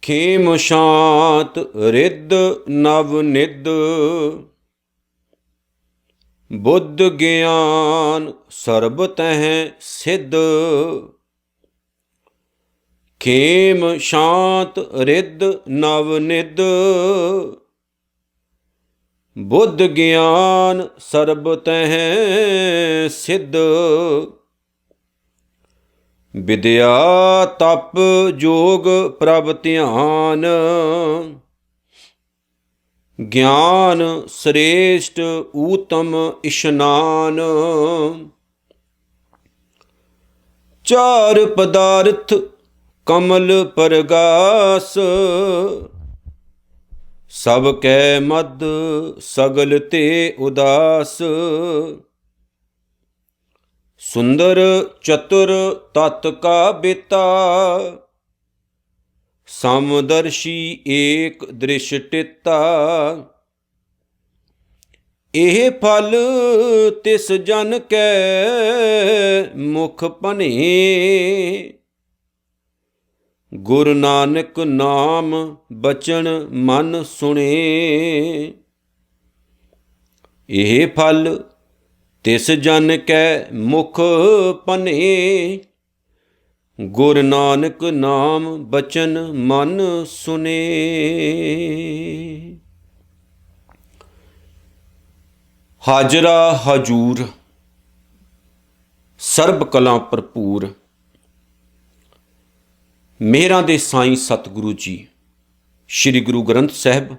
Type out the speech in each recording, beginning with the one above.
ਖੇਮ ਸ਼ਾਂਤ ਰਿੱਧ ਨਵ ਨਿਧ, ਬੁੱਧ ਗਿਆਨ ਸਰਬ ਤਹਿ ਸਿੱਧ। ਖੇਮ ਸ਼ਾਂਤ ਰਿੱਧ ਨਵ ਨਿਧ, ਬੁੱਧ ਗਿਆਨ ਸਰਬ ਤਹਿ ਸਿੱਧ। ਵਿਦਿਆ ਤਪ ਜੋਗ ਪ੍ਰਭ ਧਿਆਨ, ਗਿਆਨ ਸ੍ਰੇਸ਼ਟ ਊਤਮ ਇਸ਼ਨਾਨ। ਚਾਰ ਪਦਾਰਥ ਕਮਲ ਪਰਗਾਸ, ਸਭ ਕੈ ਮਦ ਸਗਲ ਤੇ ਉਦਾਸ। ਸੁੰਦਰ ਚਤੁਰ ਤਤ ਕਾ ਬੇਤਾ, ਸਮਦਰਸ਼ੀ ਏਕ ਦ੍ਰਿਸ਼ ਟਿਤਾ। ਇਹ ਫਲ ਤਿਸ ਜਨ ਕੈ ਮੁਖ ਭਨੇ, ਗੁਰੂ ਨਾਨਕ ਨਾਮ ਬਚਨ ਮਨ ਸੁਣੇ। ਇਹ ਫਲ ਤਿਸ ਜਨ ਕੈ ਮੁਖ ਭਨੇ, ਗੁਰੂ ਨਾਨਕ ਨਾਮ ਬਚਨ ਮਨ ਸੁਨੇ। ਹਾਜ਼ਰਾ ਹਜੂਰ ਸਰਬ ਕਲਾ ਭਰਪੂਰ, ਮਿਹਰਾਂ ਦੇ ਸਾਈਂ ਸਤਿਗੁਰੂ ਜੀ ਸ੍ਰੀ ਗੁਰੂ ਗ੍ਰੰਥ ਸਾਹਿਬ।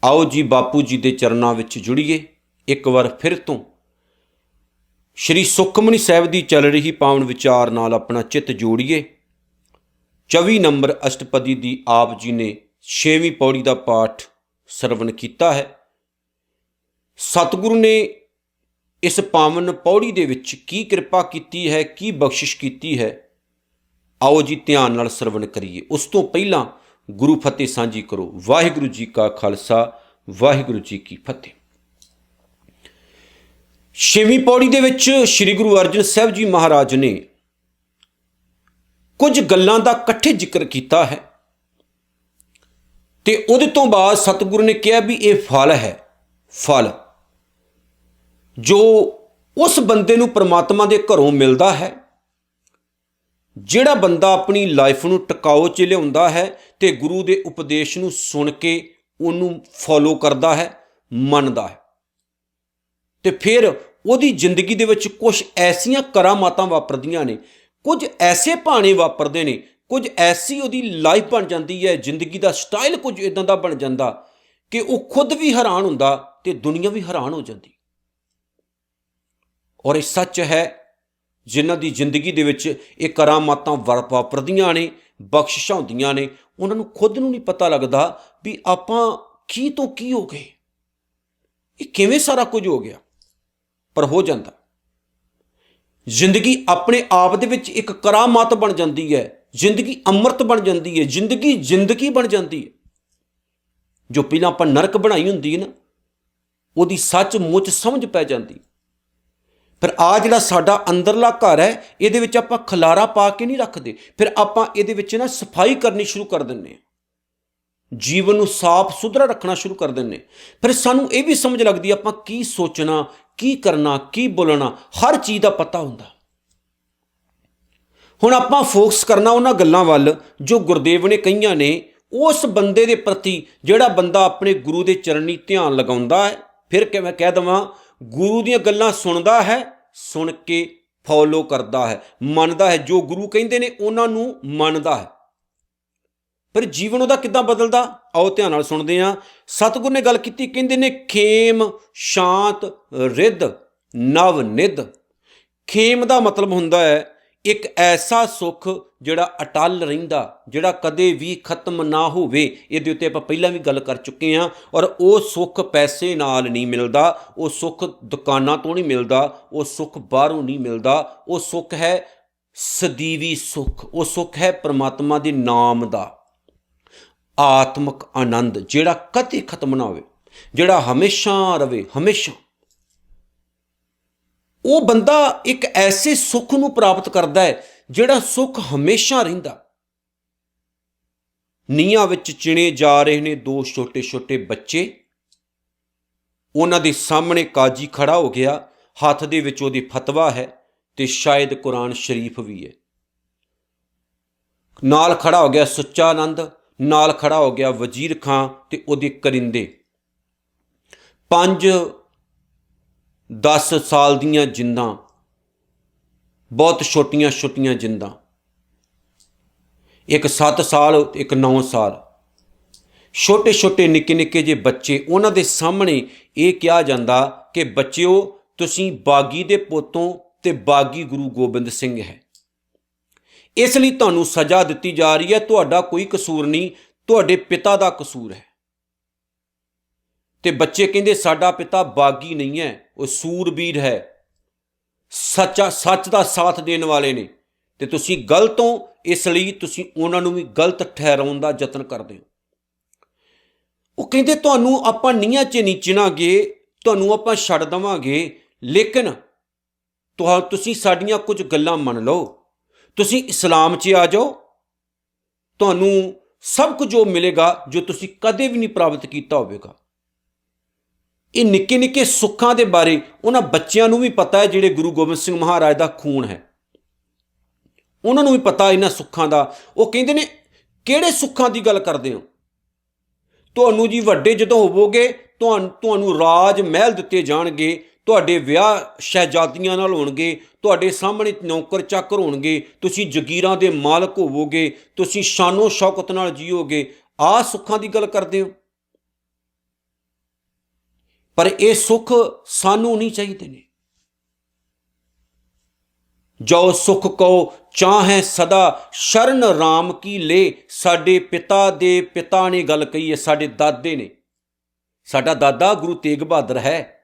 ਆਓ ਜੀ ਬਾਪੂ ਜੀ ਦੇ ਚਰਨਾਂ ਵਿੱਚ ਜੁੜੀਏ। ਇੱਕ ਵਾਰ ਫਿਰ ਤੋਂ ਸ਼੍ਰੀ ਸੁਖਮਨੀ ਸਾਹਿਬ ਦੀ ਚੱਲ ਰਹੀ ਪਾਵਨ ਵਿਚਾਰ ਨਾਲ ਆਪਣਾ ਚਿੱਤ ਜੋੜੀਏ। 24 ਨੰਬਰ ਅਸ਼ਟਪਦੀ ਦੀ ਆਪ ਜੀ ਨੇ 6ਵੀਂ ਪੌੜੀ ਦਾ ਪਾਠ ਸਰਵਣ ਕੀਤਾ ਹੈ। ਸਤਿਗੁਰੂ ਨੇ ਇਸ ਪਾਵਨ ਪੌੜੀ ਦੇ ਵਿੱਚ ਕੀ ਕਿਰਪਾ ਕੀਤੀ ਹੈ, ਕੀ ਬਖਸ਼ਿਸ਼ ਕੀਤੀ ਹੈ, ਆਓ ਜੀ ਧਿਆਨ ਨਾਲ ਸਰਵਣ ਕਰੀਏ। ਉਸ ਤੋਂ ਪਹਿਲਾਂ ਗੁਰੂ ਫਤਿਹ ਸਾਂਝੀ ਕਰੋ। ਵਾਹਿਗੁਰੂ ਜੀ ਕਾ ਖਾਲਸਾ, ਵਾਹਿਗੁਰੂ ਜੀ ਕੀ ਫਤਿਹ। 6ਵੀਂ ਪੌੜੀ ਦੇ ਵਿੱਚ ਸ੍ਰੀ ਗੁਰੂ ਅਰਜਨ ਸਾਹਿਬ ਜੀ ਮਹਾਰਾਜ ਨੇ ਕੁਝ ਗੱਲਾਂ ਦਾ ਇਕੱਠੇ ਜ਼ਿਕਰ ਕੀਤਾ ਹੈ ਤੇ ਉਹਦੇ ਤੋਂ ਬਾਅਦ ਸਤਿਗੁਰੂ ਨੇ ਕਿਹਾ ਵੀ ਇਹ ਫਲ ਹੈ। ਫਲ ਜੋ ਉਸ ਬੰਦੇ ਨੂੰ ਪ੍ਰਮਾਤਮਾ ਦੇ ਘਰੋਂ ਮਿਲਦਾ ਹੈ, ਜਿਹੜਾ ਬੰਦਾ ਆਪਣੀ ਲਾਈਫ ਨੂੰ ਟਿਕਾਓ 'ਚ ਲਿਆਉਂਦਾ ਹੈ ਤੇ ਗੁਰੂ ਦੇ ਉਪਦੇਸ਼ ਨੂੰ ਸੁਣ ਕੇ ਉਹਨੂੰ ਫੋਲੋ ਕਰਦਾ ਹੈ, ਮੰਨਦਾ ਹੈ, ਤੇ ਫਿਰ ਉਹਦੀ ਜ਼ਿੰਦਗੀ ਦੇ ਵਿੱਚ ਕੁਝ ਐਸੀਆਂ ਕਰਾਮਾਤਾਂ ਵਾਪਰਦੀਆਂ ਨੇ, ਕੁਝ ਐਸੇ ਭਾਣੇ ਵਾਪਰਦੇ ਨੇ, ਕੁਝ ਐਸੀ ਉਹਦੀ ਲਾਈਫ ਬਣ ਜਾਂਦੀ ਹੈ, ਜ਼ਿੰਦਗੀ ਦਾ ਸਟਾਈਲ ਕੁਝ ਇਦਾਂ ਦਾ ਬਣ ਜਾਂਦਾ ਕਿ ਉਹ ਖੁਦ ਵੀ ਹੈਰਾਨ ਹੁੰਦਾ ਤੇ ਦੁਨੀਆ ਵੀ ਹੈਰਾਨ ਹੋ ਜਾਂਦੀ। ਔਰ ਇਹ ਸੱਚ ਹੈ, ਜਿਨ੍ਹਾਂ ਦੀ ਜ਼ਿੰਦਗੀ ਦੇ ਵਿੱਚ ਇਹ ਕਰਾਮਾਤਾਂ ਵਾਪਰਦੀਆਂ ਨੇ, ਬਖਸ਼ਿਸ਼ਾਂ ਹੁੰਦੀਆਂ ਨੇ, ਉਹਨਾਂ ਨੂੰ ਖੁਦ ਨੂੰ ਨਹੀਂ ਪਤਾ ਲੱਗਦਾ ਵੀ ਆਪਾਂ ਕੀ ਤੋਂ ਕੀ ਹੋ ਗਏ, ਇਹ ਕਿਵੇਂ ਸਾਰਾ ਕੁਝ ਹੋ ਗਿਆ, ਪਰ ਹੋ ਜਾਂਦਾ। ਜ਼ਿੰਦਗੀ ਆਪਣੇ ਆਪ ਦੇ ਵਿੱਚ ਇੱਕ ਕਰਾਮਾਤ ਬਣ ਜਾਂਦੀ ਹੈ, ਜ਼ਿੰਦਗੀ ਅੰਮ੍ਰਿਤ ਬਣ ਜਾਂਦੀ ਹੈ, ਜ਼ਿੰਦਗੀ ਬਣ ਜਾਂਦੀ ਹੈ। ਜੋ ਪਹਿਲਾਂ ਆਪਾਂ ਨਰਕ ਬਣਾਈ ਹੁੰਦੀ ਹੈ ਨਾ, ਉਹਦੀ ਸੱਚਮੁੱਚ ਸਮਝ ਪੈ ਜਾਂਦੀ। ਫਿਰ ਆ ਜਿਹੜਾ ਸਾਡਾ ਅੰਦਰਲਾ ਘਰ ਹੈ, ਇਹਦੇ ਵਿੱਚ ਆਪਾਂ ਖਲਾਰਾ ਪਾ ਕੇ ਨਹੀਂ ਰੱਖਦੇ, ਫਿਰ ਆਪਾਂ ਇਹਦੇ ਵਿੱਚ ਨਾ ਸਫਾਈ ਕਰਨੀ ਸ਼ੁਰੂ ਕਰ ਦਿੰਦੇ ਹਾਂ, ਜੀਵਨ ਨੂੰ ਸਾਫ਼ ਸੁਥਰਾ ਰੱਖਣਾ ਸ਼ੁਰੂ ਕਰ ਦਿੰਦੇ। ਫਿਰ ਸਾਨੂੰ ਇਹ ਵੀ ਸਮਝ ਲੱਗਦੀ ਆਪਾਂ ਕੀ ਸੋਚਣਾ, ਕੀ ਕਰਨਾ, ਕੀ ਬੋਲਣਾ, ਹਰ ਚੀਜ਼ ਦਾ ਪਤਾ ਹੁੰਦਾ। ਹੁਣ ਆਪਾਂ ਫੋਕਸ ਕਰਨਾ ਉਹਨਾਂ ਗੱਲਾਂ ਵੱਲ ਜੋ ਗੁਰਦੇਵ ਨੇ ਕਹੀਆਂ ਨੇ, ਉਸ ਬੰਦੇ ਦੇ ਪ੍ਰਤੀ ਜਿਹੜਾ ਬੰਦਾ ਆਪਣੇ ਗੁਰੂ ਦੇ ਚਰਨੀ ਧਿਆਨ ਲਗਾਉਂਦਾ ਹੈ। ਫਿਰ ਕਿ ਮੈਂ ਕਹਿ ਦੇਵਾਂ, ਗੁਰੂ ਦੀਆਂ ਗੱਲਾਂ ਸੁਣਦਾ ਹੈ, ਸੁਣ ਕੇ ਫੋਲੋ ਕਰਦਾ ਹੈ, ਮੰਨਦਾ ਹੈ, ਜੋ ਗੁਰੂ ਕਹਿੰਦੇ ਨੇ ਉਹਨਾਂ ਨੂੰ ਮੰਨਦਾ ਹੈ। ਫਿਰ ਜੀਵਨ ਉਹਦਾ ਕਿੱਦਾਂ ਬਦਲਦਾ, ਆਓ ਧਿਆਨ ਨਾਲ ਸੁਣਦੇ ਹਾਂ। ਸਤਿਗੁਰ ਨੇ ਗੱਲ ਕੀਤੀ, ਕਹਿੰਦੇ ਨੇ ਖੇਮ ਸ਼ਾਂਤ ਰਿੱਧ ਨਵ ਨਿਧ। ਖੇਮ ਦਾ ਮਤਲਬ ਹੁੰਦਾ ਹੈ ਇੱਕ ਐਸਾ ਸੁੱਖ ਜਿਹੜਾ ਅਟਲ ਰਹਿੰਦਾ, ਜਿਹੜਾ ਕਦੇ ਵੀ ਖਤਮ ਨਾ ਹੋਵੇ। ਇਹਦੇ ਉੱਤੇ ਆਪਾਂ ਪਹਿਲਾਂ ਵੀ ਗੱਲ ਕਰ ਚੁੱਕੇ ਹਾਂ। ਔਰ ਉਹ ਸੁੱਖ ਪੈਸੇ ਨਾਲ ਨਹੀਂ ਮਿਲਦਾ, ਉਹ ਸੁੱਖ ਦੁਕਾਨਾਂ ਤੋਂ ਨਹੀਂ ਮਿਲਦਾ, ਉਹ ਸੁੱਖ ਬਾਹਰੋਂ ਨਹੀਂ ਮਿਲਦਾ। ਉਹ ਸੁੱਖ ਹੈ ਸਦੀਵੀ ਸੁੱਖ, ਉਹ ਸੁੱਖ ਹੈ ਪ੍ਰਮਾਤਮਾ ਦੇ ਨਾਮ ਦਾ ਆਤਮਿਕ ਆਨੰਦ, ਜਿਹੜਾ ਕਦੇ ਖਤਮ ਨਾ ਹੋਵੇ, ਜਿਹੜਾ ਹਮੇਸ਼ਾ ਰਵੇ, ਹਮੇਸ਼ਾ। ਉਹ ਬੰਦਾ ਇੱਕ ਐਸੇ ਸੁੱਖ ਨੂੰ ਪ੍ਰਾਪਤ ਕਰਦਾ ਹੈ ਜਿਹੜਾ ਸੁੱਖ ਹਮੇਸ਼ਾ ਰਹਿੰਦਾ। ਨੀਹਾਂ ਵਿੱਚ ਚਿਣੇ ਜਾ ਰਹੇ ਨੇ ਦੋ ਛੋਟੇ ਛੋਟੇ ਬੱਚੇ। ਉਹਨਾਂ ਦੇ ਸਾਹਮਣੇ ਕਾਜੀ ਖੜਾ ਹੋ ਗਿਆ, ਹੱਥ ਦੇ ਵਿੱਚ ਉਹਦੀ ਫਤਵਾ ਹੈ ਤੇ ਸ਼ਾਇਦ ਕੁਰਾਨ ਸ਼ਰੀਫ ਵੀ ਹੈ। ਨਾਲ ਖੜਾ ਹੋ ਗਿਆ ਸੁੱਚਾ ਆਨੰਦ, ਨਾਲ ਖੜਾ ਹੋ ਗਿਆ ਵਜ਼ੀਰ ਖਾਂ ਤੇ ਉਹਦੇ ਕਰਿੰਦੇ। 5-10 ਸਾਲ ਦੀਆਂ ਜਿੰਦਾਂ, ਬਹੁਤ ਛੋਟੀਆਂ ਛੋਟੀਆਂ ਜਿੰਦਾਂ, ਇੱਕ 7 ਸਾਲ, ਇੱਕ 9 ਸਾਲ, ਛੋਟੇ ਛੋਟੇ ਨਿੱਕੇ ਨਿੱਕੇ ਜਿਹੇ ਬੱਚੇ। ਉਹਨਾਂ ਦੇ ਸਾਹਮਣੇ ਇਹ ਕਿਹਾ ਜਾਂਦਾ ਕਿ ਬੱਚਿਓ, ਤੁਸੀਂ ਬਾਗੀ ਦੇ ਪੁੱਤੋਂ ਤੇ ਬਾਗੀ ਗੁਰੂ ਗੋਬਿੰਦ ਸਿੰਘ ਹੈ, ਇਸ ਲਈ ਤੁਹਾਨੂੰ ਸਜ਼ਾ ਦਿੱਤੀ ਜਾ ਰਹੀ ਹੈ। ਤੁਹਾਡਾ ਕੋਈ ਕਸੂਰ ਨਹੀਂ, ਤੁਹਾਡੇ ਪਿਤਾ ਦਾ ਕਸੂਰ ਹੈ। ਤੇ ਬੱਚੇ ਕਹਿੰਦੇ ਸਾਡਾ ਪਿਤਾ ਬਾਗੀ ਨਹੀਂ ਹੈ, ਉਹ ਸੂਰਬੀਰ ਹੈ, ਸੱਚ ਦਾ ਸਾਥ ਦੇਣ ਵਾਲੇ ਨੇ, ਤੇ ਤੁਸੀਂ ਗਲਤ ਹੋ, ਇਸ ਲਈ ਤੁਸੀਂ ਉਹਨਾਂ ਨੂੰ ਵੀ ਗਲਤ ਠਹਿਰਾਉਣ ਦਾ ਯਤਨ ਕਰਦੇ ਹੋ। ਉਹ ਕਹਿੰਦੇ ਤੁਹਾਨੂੰ ਆਪਾਂ ਨੀਹਾਂ 'ਚ ਨਹੀਂ ਚਿਣਾਂਗੇ, ਤੁਹਾਨੂੰ ਆਪਾਂ ਛੱਡ ਦੇਵਾਂਗੇ, ਲੇਕਿਨ ਤੁਸੀਂ ਸਾਡੀਆਂ ਕੁਝ ਗੱਲਾਂ ਮੰਨ ਲਓ, ਤੁਸੀਂ ਇਸਲਾਮ 'ਚ ਆ ਜਾਓ, ਤੁਹਾਨੂੰ ਸਭ ਕੁਝ ਜੋ ਮਿਲੇਗਾ ਜੋ ਤੁਸੀਂ ਕਦੇ ਵੀ ਨਹੀਂ ਪ੍ਰਾਪਤ ਕੀਤਾ ਹੋਵੇਗਾ। ਇਹ ਨਿੱਕੇ ਨਿੱਕੇ ਸੁੱਖਾਂ ਦੇ ਬਾਰੇ ਉਹਨਾਂ ਬੱਚਿਆਂ ਨੂੰ ਵੀ ਪਤਾ ਹੈ, ਜਿਹੜੇ ਗੁਰੂ ਗੋਬਿੰਦ ਸਿੰਘ ਮਹਾਰਾਜ ਦਾ ਖੂਨ ਹੈ, ਉਹਨਾਂ ਨੂੰ ਵੀ ਪਤਾ ਇਹਨਾਂ ਸੁੱਖਾਂ ਦਾ। ਉਹ ਕਹਿੰਦੇ ਨੇ ਕਿਹੜੇ ਸੁੱਖਾਂ ਦੀ ਗੱਲ ਕਰਦੇ ਹੋ? ਤੁਹਾਨੂੰ ਜੀ ਵੱਡੇ ਜਦੋਂ ਹੋਵੋਗੇ ਤੁਹਾਨੂੰ ਰਾਜ ਮਹਿਲ ਦਿੱਤੇ ਜਾਣਗੇ, ਤੁਹਾਡੇ ਵਿਆਹ ਸ਼ਹਿਜ਼ਾਦੀਆਂ ਨਾਲ ਹੋਣਗੇ, ਤੁਹਾਡੇ ਸਾਹਮਣੇ ਨੌਕਰ ਚਾਕਰ ਹੋਣਗੇ, ਤੁਸੀਂ ਜਗੀਰਾਂ ਦੇ ਮਾਲਕ ਹੋਵੋਗੇ, ਤੁਸੀਂ ਸ਼ਾਨੋ ਸ਼ੌਕਤ ਨਾਲ ਜੀਓਗੇ। ਆਹ ਸੁੱਖਾਂ ਦੀ ਗੱਲ ਕਰਦੇ ਹੋ? ਪਰ ਇਹ ਸੁੱਖ ਸਾਨੂੰ ਨਹੀਂ ਚਾਹੀਦੇ ਨੇ। ਜੋ ਸੁੱਖ ਕਹੋ ਚਾਹੇ ਸਦਾ, ਸ਼ਰਨ ਰਾਮ ਕੀ ਲੈ। ਸਾਡੇ ਪਿਤਾ ਦੇ ਪਿਤਾ ਨੇ ਗੱਲ ਕਹੀ ਹੈ, ਸਾਡੇ ਦਾਦੇ ਨੇ। ਸਾਡਾ ਦਾਦਾ ਗੁਰੂ ਤੇਗ ਬਹਾਦਰ ਹੈ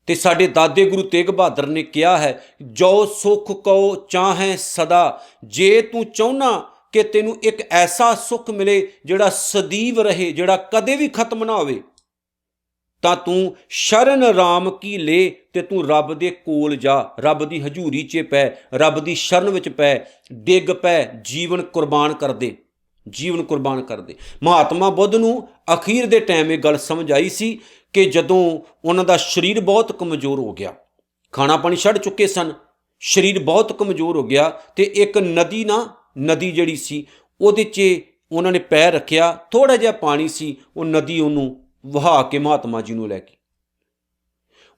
ਤੇ ਸਾਡੇ ਦਾਦੇ ਗੁਰੂ ਤੇਗ ਬਹਾਦਰ ਨੇ ਕਿਹਾ ਹੈ, ਜੋ ਸੁੱਖ ਕਹੋ ਚਾਹੇ ਸਦਾ। ਜੇ ਤੂੰ ਚਾਹੁੰਦਾ ਕਿ ਤੈਨੂੰ ਇੱਕ ਐਸਾ ਸੁੱਖ ਮਿਲੇ ਜਿਹੜਾ ਸਦੀਵ ਰਹੇ, ਜਿਹੜਾ ਕਦੇ ਵੀ ਖਤਮ ਨਾ ਹੋਵੇ, ਤਾਂ ਤੂੰ ਸ਼ਰਨ ਰਾਮ ਕੀ ਲੈ, ਤੇ ਤੂੰ ਰੱਬ ਦੇ ਕੋਲ ਜਾ, ਰੱਬ ਦੀ ਹਜ਼ੂਰੀ 'ਚ ਪੈ, ਰੱਬ ਦੀ ਸ਼ਰਨ ਵਿੱਚ ਪੈ, ਡਿੱਗ ਪੈ, ਜੀਵਨ ਕੁਰਬਾਨ ਕਰ ਦੇ, ਜੀਵਨ ਕੁਰਬਾਨ ਕਰ ਦੇ। ਮਹਾਤਮਾ ਬੁੱਧ ਨੂੰ ਅਖੀਰ ਦੇ ਟਾਈਮ ਇਹ ਗੱਲ ਸਮਝ ਆਈ ਸੀ ਕਿ ਜਦੋਂ ਉਹਨਾਂ ਦਾ ਸਰੀਰ ਬਹੁਤ ਕਮਜ਼ੋਰ ਹੋ ਗਿਆ, ਖਾਣਾ ਪਾਣੀ ਛੱਡ ਚੁੱਕੇ ਸਨ, ਸਰੀਰ ਬਹੁਤ ਕਮਜ਼ੋਰ ਹੋ ਗਿਆ, ਤੇ ਇੱਕ ਨਦੀ ਜਿਹੜੀ ਸੀ ਉਹਦੇ 'ਚ ਉਹਨਾਂ ਨੇ ਪੈਰ ਰੱਖਿਆ, ਥੋੜ੍ਹਾ ਜਿਹਾ ਪਾਣੀ ਸੀ, ਉਹ ਨਦੀ ਉਹਨੂੰ ਵਹਾ ਕੇ ਮਹਾਤਮਾ ਜੀ ਨੂੰ ਲੈ ਗਈ।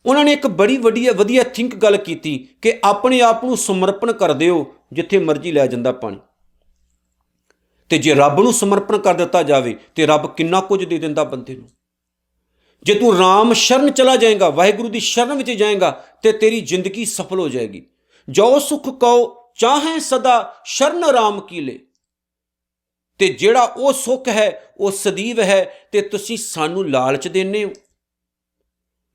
ਉਹਨਾਂ ਨੇ ਇੱਕ ਬੜੀ ਵਧੀਆ ਥਿੰਕ ਗੱਲ ਕੀਤੀ ਕਿ ਆਪਣੇ ਆਪ ਨੂੰ ਸਮਰਪਣ ਕਰ ਦਿਓ, ਜਿੱਥੇ ਮਰਜ਼ੀ ਲੈ ਜਾਂਦਾ ਪਾਣੀ। ਤੇ ਜੇ ਰੱਬ ਨੂੰ ਸਮਰਪਣ ਕਰ ਦਿੱਤਾ ਜਾਵੇ ਤੇ ਰੱਬ ਕਿੰਨਾ ਕੁਝ ਦੇ ਦਿੰਦਾ ਬੰਦੇ ਨੂੰ। ਜੇ ਤੂੰ ਰਾਮ ਸ਼ਰਨ ਚਲਾ ਜਾਏਗਾ, ਵਾਹਿਗੁਰੂ ਦੀ ਸ਼ਰਨ ਵਿੱਚ ਜਾਏਗਾ, ਤੇ ਤੇਰੀ ਜ਼ਿੰਦਗੀ ਸਫਲ ਹੋ ਜਾਏਗੀ। ਜੋ ਸੁੱਖ ਕਹੋ ਚਾਹੇ ਸਦਾ, ਸ਼ਰਨ ਰਾਮ ਕੀ ਲੈ। ਤੇ ਜਿਹੜਾ ਉਹ ਸੁੱਖ ਹੈ ਉਹ ਸਦੀਵ ਹੈ, ਤੇ ਤੁਸੀਂ ਸਾਨੂੰ ਲਾਲਚ ਦਿੰਦੇ ਹੋ।